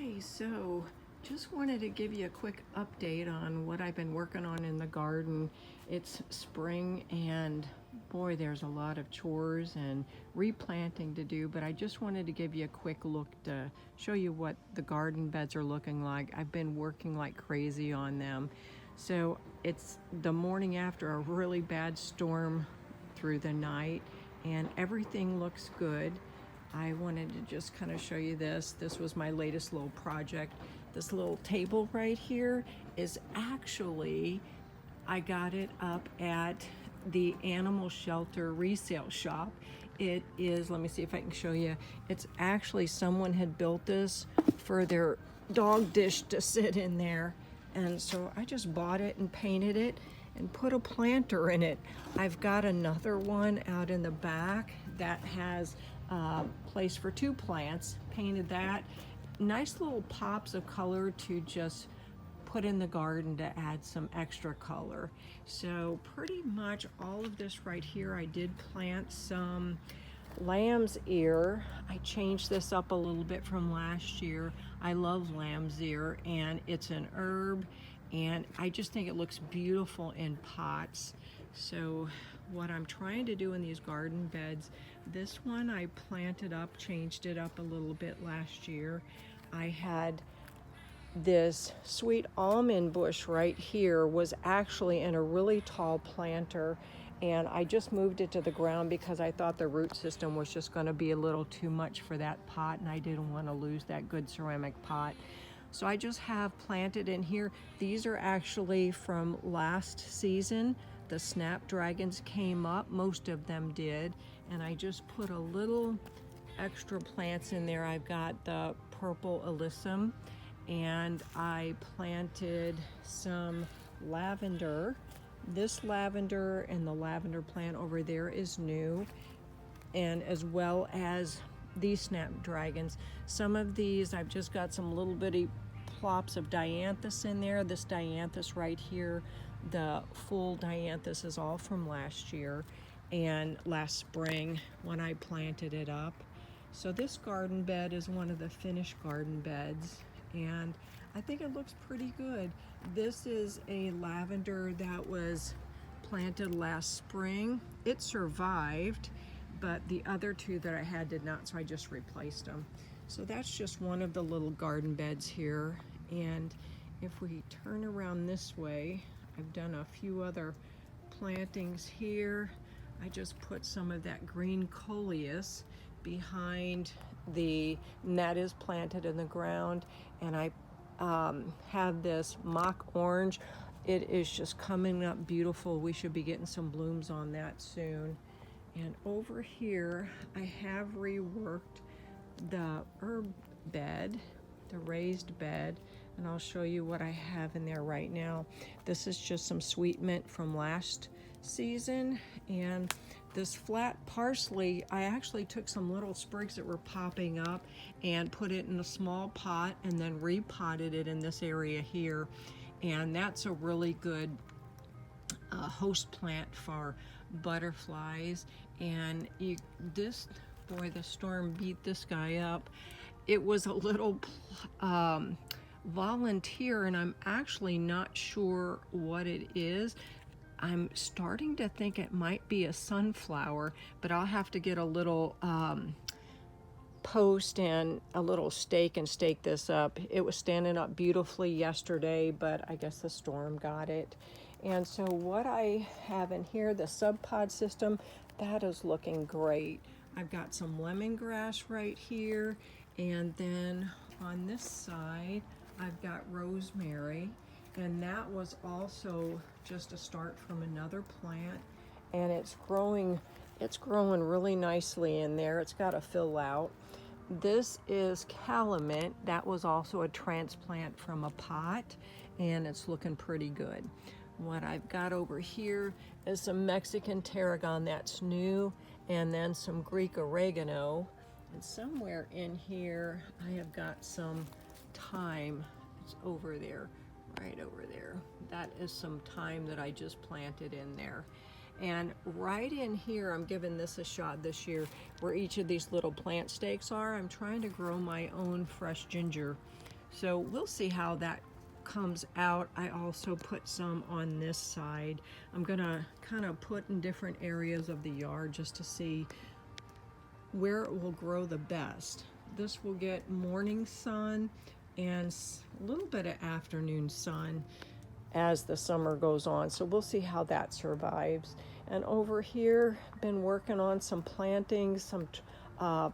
Okay, so just wanted to give you a quick update on what I've been working on in the garden. It's spring and boy, there's a lot of chores and replanting to do, but I just wanted to give you a quick look to show you what the garden beds are looking like. I've been working like crazy on them. So it's the morning after a really bad storm through the night and everything looks good. I wanted to just kind of show you this. This was my latest little project. This little table right here is actually, I got it up at the animal shelter resale shop. It is, let me see if I can show you. It's actually someone had built this for their dog dish to sit in there. And so I just bought it and painted it and put a planter in it. I've got another one out in the back that has place for 2 plants, painted that. Nice little pops of color to just put in the garden to add some extra color. So pretty much all of this right here, I did plant some lamb's ear. I changed this up a little bit from last year. I love lamb's ear and it's an herb and I just think it looks beautiful in pots. So what I'm trying to do in these garden beds, this one I planted up, changed it up a little bit last year. I had this sweet almond bush right here was actually in a really tall planter and I just moved it to the ground because I thought the root system was just going to be a little too much for that pot and I didn't want to lose that good ceramic pot. So I just have planted in here. These are actually from last season. The snapdragons came up, most of them did, and I just put a little extra plants in there. I've got the purple alyssum and I planted some lavender. This lavender and the lavender plant over there is new, and as well as these snapdragons. Some of these I've just got some little bitty plops of dianthus in there. This dianthus right here, the full dianthus, is all from last year and last spring when I planted it up. So this garden bed is one of the finished garden beds and I think it looks pretty good. This is a lavender that was planted last spring. It survived, but the other 2 that I had did not, so I just replaced them. So that's just one of the little garden beds here. And if we turn around this way, I've done a few other plantings here. I just put some of that green coleus behind and that is planted in the ground. And I have this mock orange. It is just coming up beautiful. We should be getting some blooms on that soon. And over here, I have reworked the herb bed, the raised bed, and I'll show you what I have in there right now. This is just some sweet mint from last season, and this flat parsley, I actually took some little sprigs that were popping up and put it in a small pot and then repotted it in this area here. And that's a really good host plant for butterflies. And boy, the storm beat this guy up. It was a little volunteer, and I'm actually not sure what it is. I'm starting to think it might be a sunflower, but I'll have to get a little post and a little stake and stake this up. It was standing up beautifully yesterday, but I guess the storm got it. And so what I have in here, the sub pod system, that is looking great. I've got some lemongrass right here, and then on this side I've got rosemary, and that was also just a start from another plant, and it's growing really nicely in there. It's got to fill out. This is calamint. That was also a transplant from a pot, and it's looking pretty good. What I've got over here is some Mexican tarragon that's new, and then some Greek oregano. And somewhere in here, I have got some thyme. It's over there, right over there. That is some thyme that I just planted in there. And right in here, I'm giving this a shot this year, where each of these little plant stakes are. I'm trying to grow my own fresh ginger. So we'll see how that comes out. I also put some on this side. I'm gonna kind of put in different areas of the yard just to see where it will grow the best. This will get morning sun and a little bit of afternoon sun as the summer goes on. So we'll see how that survives. And over here, been working on some plantings, some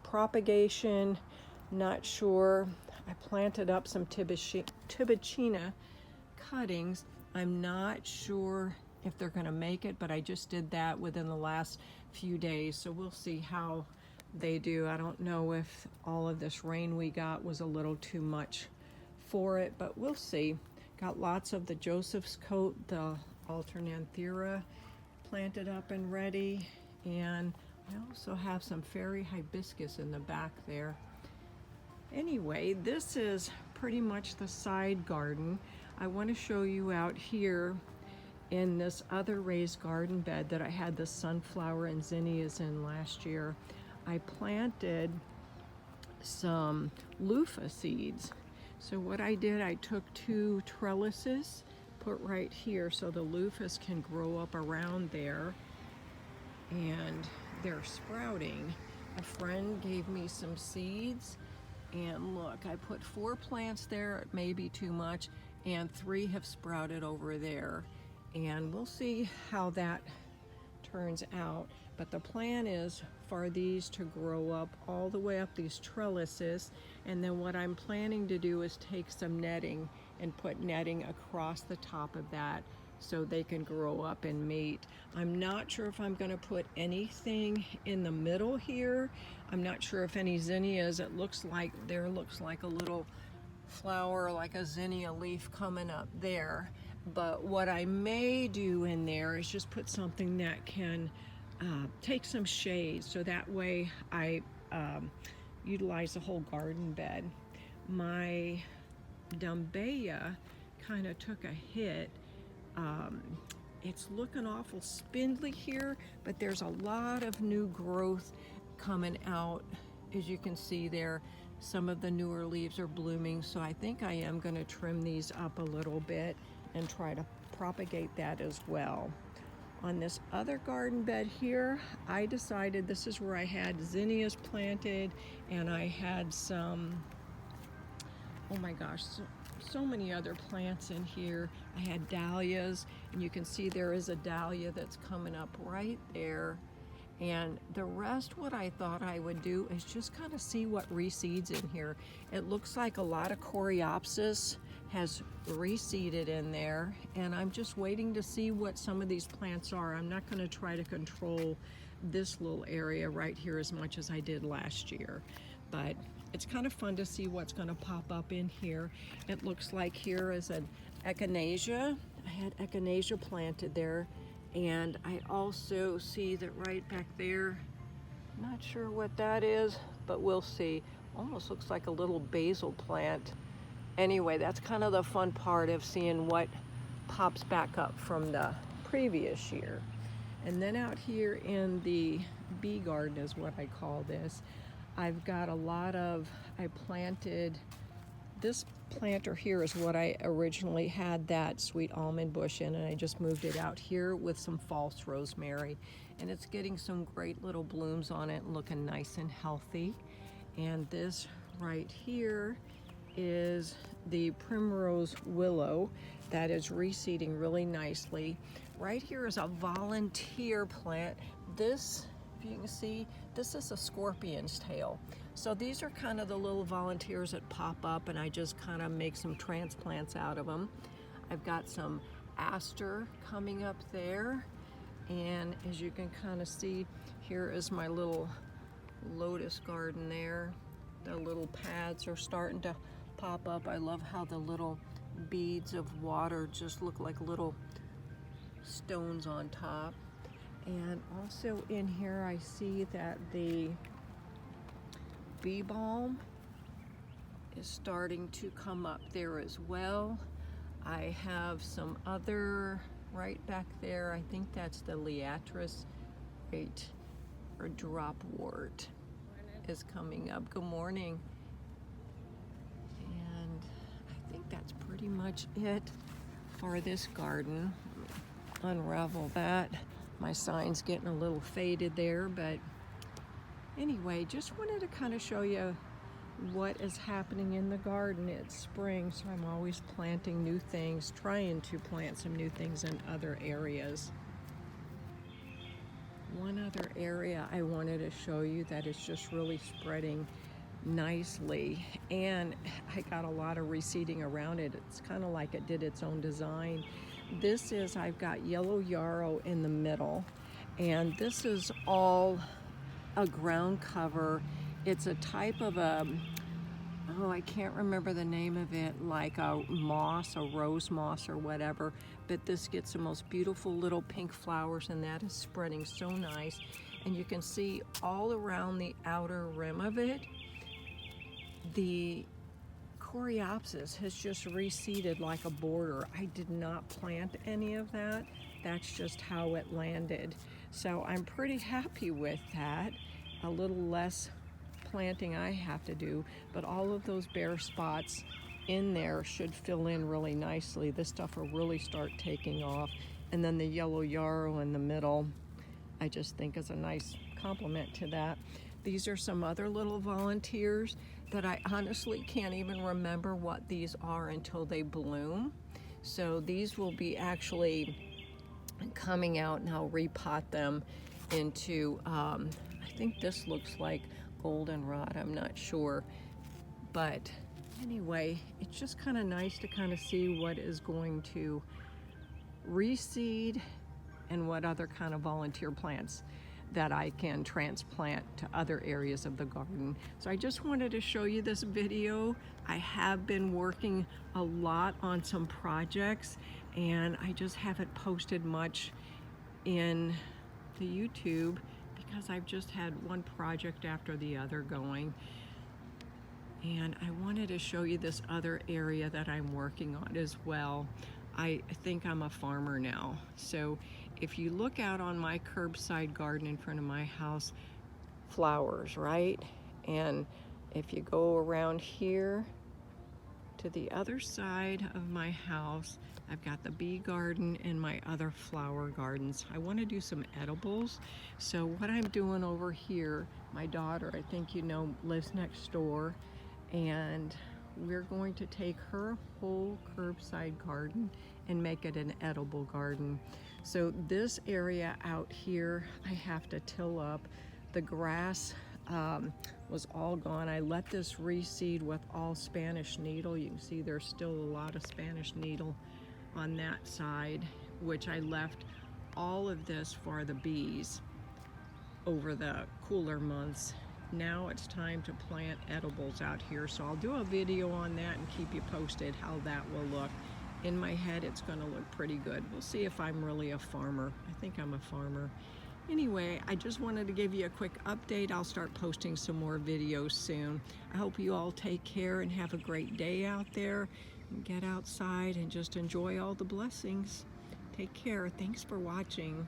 propagation. Not sure. I planted up some tibicina cuttings. I'm not sure if they're going to make it, but I just did that within the last few days. So we'll see how they do. I don't know if all of this rain we got was a little too much for it, but we'll see. Got lots of the Joseph's coat, the alternanthera planted up and ready, and I also have some fairy hibiscus in the back there. Anyway, this is pretty much the side garden. I want to show you out here in this other raised garden bed that I had the sunflower and zinnias in last year. I planted some Luffa seeds. So what I did, I took 2 trellises, put right here so the loofahs can grow up around there, and they're sprouting. A friend gave me some seeds, and look, I put 4 plants there. It may be too much, and 3 have sprouted over there, and we'll see how that turns out. But the plan is for these to grow up all the way up these trellises, and then what I'm planning to do is take some netting and put netting across the top of that so they can grow up and mate. I'm not sure if I'm going to put anything in the middle here. I'm not sure if any zinnias. It looks like there looks like a little flower, like a zinnia leaf coming up there. But what I may do in there is just put something that can take some shade, so that way I utilize the whole garden bed. My Dumbaya kind of took a hit. It's looking awful spindly here, but there's a lot of new growth coming out. As you can see there, some of the newer leaves are blooming, so I think I am going to trim these up a little bit and try to propagate that as well. On this other garden bed here, I decided this is where I had zinnias planted, and I had some, oh my gosh, so many other plants in here. I had dahlias, and you can see there is a dahlia that's coming up right there. And the rest, what I thought I would do is just kind of see what reseeds in here. It looks like a lot of coreopsis has reseeded in there, and I'm just waiting to see what some of these plants are. I'm not going to try to control this little area right here as much as I did last year, but it's kind of fun to see what's going to pop up in here. It looks like here is an echinacea. I had echinacea planted there, and I also see that right back there, not sure what that is, but we'll see. Almost looks like a little basil plant. Anyway, that's kind of the fun part of seeing what pops back up from the previous year. And then out here in the bee garden is what I call this. I've got a lot of, I planted, this planter here is what I originally had that sweet almond bush in, and I just moved it out here with some false rosemary. And it's getting some great little blooms on it and looking nice and healthy. And this right here is the primrose willow that is reseeding really nicely. Right here is a volunteer plant. This, if you can see, this is a scorpion's tail. So these are kind of the little volunteers that pop up, and I just kind of make some transplants out of them. I've got some aster coming up there, and as you can kind of see, here is my little Lotus Garden there. The little pads are starting to pop up. I love how the little beads of water just look like little stones on top. And also in here I see that the bee balm is starting to come up there as well. I have some other right back there. I think that's the liatris, right, or dropwort is coming up. Good morning. And much it for this garden. Unravel that. My sign's getting a little faded there, but anyway, just wanted to kind of show you what is happening in the garden. It's spring, so I'm always planting new things, trying to plant some new things in other areas. One other area I wanted to show you that is just really spreading nicely, and I got a lot of reseeding around it. It's kind of like it did its own design. This is, I've got yellow yarrow in the middle, and this is all a ground cover. It's a type of a, oh, I can't remember the name of it, like a moss, a rose moss or whatever, but this gets the most beautiful little pink flowers, and that is spreading so nice. And you can see all around the outer rim of it, the coreopsis has just reseeded like a border. I did not plant any of that. That's just how it landed. So I'm pretty happy with that. A little less planting I have to do, but all of those bare spots in there should fill in really nicely. This stuff will really start taking off. And then the yellow yarrow in the middle, I just think is a nice complement to that. These are some other little volunteers that I honestly can't even remember what these are until they bloom. So these will be actually coming out, and I'll repot them into, I think this looks like goldenrod, I'm not sure. But anyway, it's just kind of nice to kind of see what is going to reseed and what other kind of volunteer plants that I can transplant to other areas of the garden. So I just wanted to show you this video. I have been working a lot on some projects, and I just haven't posted much in the YouTube because I've just had one project after the other going. And I wanted to show you this other area that I'm working on as well. I think I'm a farmer now. So if you look out on my curbside garden in front of my house, flowers, right? And if you go around here to the other side of my house, I've got the bee garden and my other flower gardens. I want to do some edibles. So what I'm doing over here, my daughter, I think you know, lives next door, and we're going to take her whole curbside garden and make it an edible garden. So this area out here, I have to till up. The grass was all gone. I let this reseed with all Spanish needle. You can see there's still a lot of Spanish needle on that side, which I left all of this for the bees over the cooler months. Now it's time to plant edibles out here, so I'll do a video on that and keep you posted how that will look. In my head, it's going to look pretty good. We'll see if I'm really a farmer. I think I'm a farmer. Anyway, I just wanted to give you a quick update. I'll start posting some more videos soon. I hope you all take care and have a great day out there. And get outside and just enjoy all the blessings. Take care. Thanks for watching.